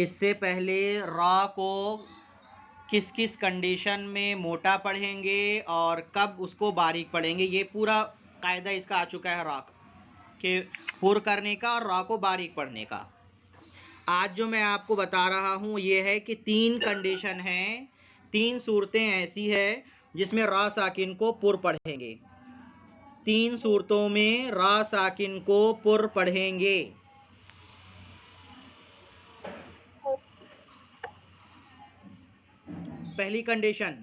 اس سے پہلے را کو کس کس کنڈیشن میں موٹا پڑھیں گے اور کب اس کو باریک پڑھیں گے، یہ پورا قاعدہ اس کا آ چکا ہے را کہ پر کرنے کا اور را کو باریک پڑھنے کا۔ آج جو میں آپ کو بتا رہا ہوں یہ ہے کہ 3 کنڈیشن ہیں، 3 صورتیں ایسی ہے جس میں را ساکن کو پر پڑھیں گے، 3 صورتوں میں را ساکن کو پر پڑھیں گے۔ پہلی کنڈیشن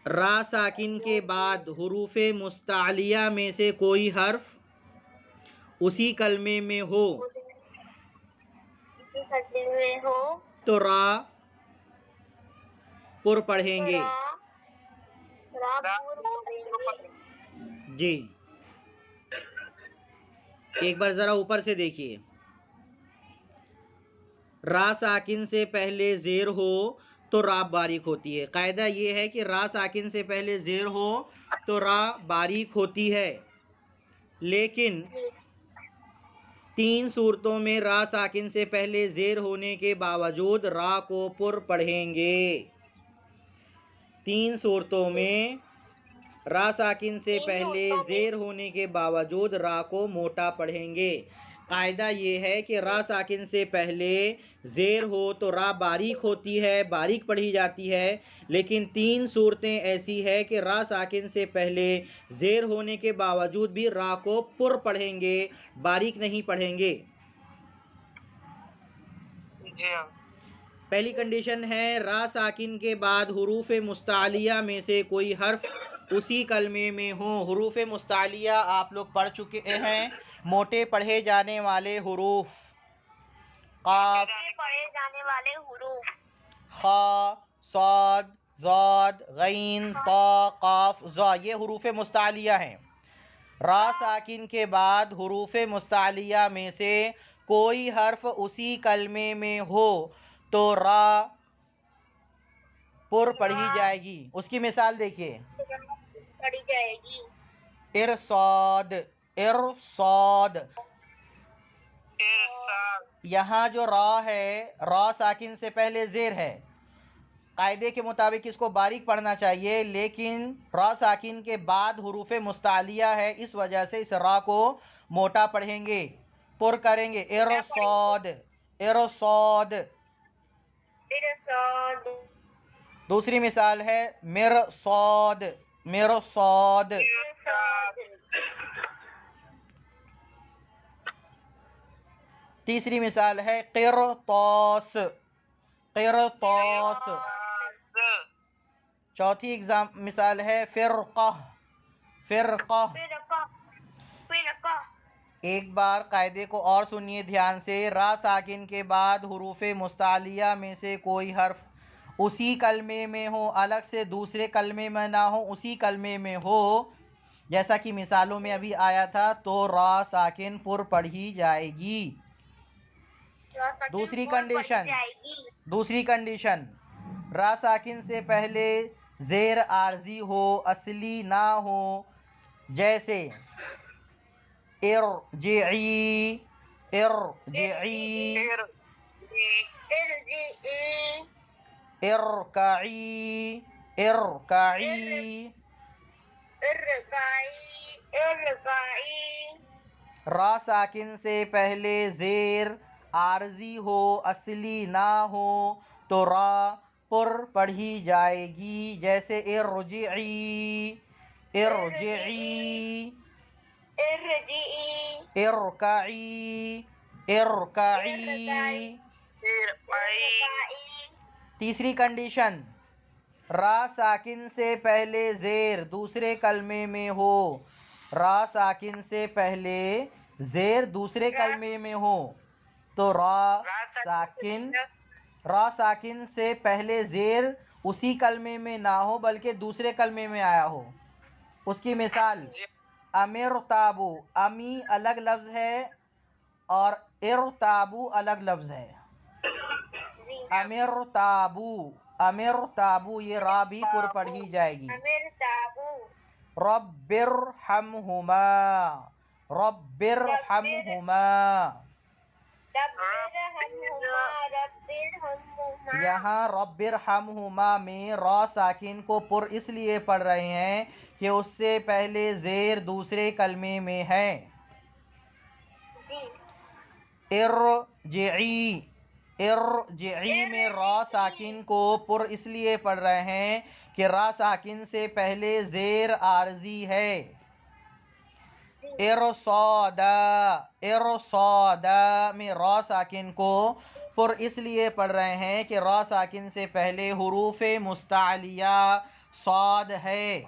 را ساکن کے بعد حروف مستعلیہ میں سے کوئی حرف اسی کلمے میں ہو تو را پر پڑھیں گے۔ جی ایک بار ذرا اوپر سے دیکھیے، را ساکن سے پہلے زیر ہو تو را باریک ہوتی ہے۔ قاعدہ یہ ہے کہ را ساکن سے پہلے زیر ہو تو را باریک ہوتی ہے، لیکن 3 صورتوں میں را ساکن سے پہلے زیر ہونے کے باوجود را کو پر پڑھیں گے۔ 3 صورتوں میں را ساکن سے پہلے زیر ہونے کے باوجود را کو موٹا پڑھیں گے۔ قاعدہ یہ ہے کہ را ساکن سے پہلے زیر ہو تو را باریک ہوتی ہے، باریک پڑھی جاتی ہے، لیکن 3 صورتیں ایسی ہے کہ را ساکن سے پہلے زیر ہونے کے باوجود بھی را کو پر پڑھیں گے، باریک نہیں پڑھیں گے۔ پہلی کنڈیشن ہے را ساکن کے بعد حروف مستعلیہ میں سے کوئی حرف اسی کلمے میں ہوں۔ حروف مستعلیہ آپ لوگ پڑھ چکے ہیں، موٹے پڑھے جانے والے حروف، قاف، خا، صاد، ضاد، غین، طا، قاف، ظا، یہ حروف مستعلیہ ہیں۔ را ساکن کے بعد حروف مستعلیہ میں سے کوئی حرف اسی کلمے میں ہو تو را پر پڑھی جائے گی۔ اس کی مثال دیکھیے، ارصاد، ارصاد، یہاں جو را ہے، را ساکن سے پہلے زیر ہے، قاعدے کے مطابق اس کو باریک پڑھنا چاہیے، لیکن را ساکن کے بعد حروف مستعلیہ ہے، اس وجہ سے اس را کو موٹا پڑھیں گے، پر کریں گے، ارصاد، ارصاد۔ دوسری مثال ہے مرصاد، مرصاد۔ تیسری مثال ہے قرطاس، قرطاس۔ چوتھی مثال ہے فرقہ، فرقہ۔ ایک بار قاعدے کو اور سنیے دھیان سے، را ساکن کے بعد حروف مستعلیہ میں سے کوئی حرف اسی کلمے میں ہو، الگ سے دوسرے کلمے میں نہ ہو، اسی کلمے میں ہو، جیسا کہ مثالوں میں ابھی آیا تھا، تو را ساکن پر پڑھی جائے گی۔ دوسری کنڈیشن، را ساکن سے پہلے زیر عارضی ہو، اصلی نہ ہو، جیسے ارجعی، ارجعی، ارکعی، ارکعی۔ را ساکن سے پہلے زیر عارضی ہو، اصلی نہ ہو تو را پر پڑھی جائے گی، جیسے ارجعی، ارجعی، ارکعی، ارکعی۔ تیسری کنڈیشن، را ساکن سے پہلے زیر دوسرے کلمے میں ہو، را ساکن سے پہلے زیر دوسرے کلمے میں ہو تو را ساکن سے پہلے زیر اسی کلمے میں نہ ہو بلکہ دوسرے کلمے میں آیا ہو۔ اس کی مثال امرتابو، امی الگ لفظ ہے اور ارتابو الگ لفظ ہے۔ امرتابو، امرتابو، یہ را بھی پر پڑھی جائے گی۔ رب ارحمہما، رب ارحمہما، یہاں رب ارحمہما میں را ساکن کو پر اس لیے پڑھ رہے ہیں کہ اس سے پہلے زیر دوسرے کلمے میں ہے. ارجعی، ارجعی میں را ساکن کو پر اس لیے پڑھ رہے ہیں کہ را ساکن سے پہلے زیر عارضی ہے. ارصادا، ارصادا میں را ساکن کو پر اس لیے پڑھ رہے ہیں کہ را ساکن سے پہلے حروف مستعلیہ صاد ہے.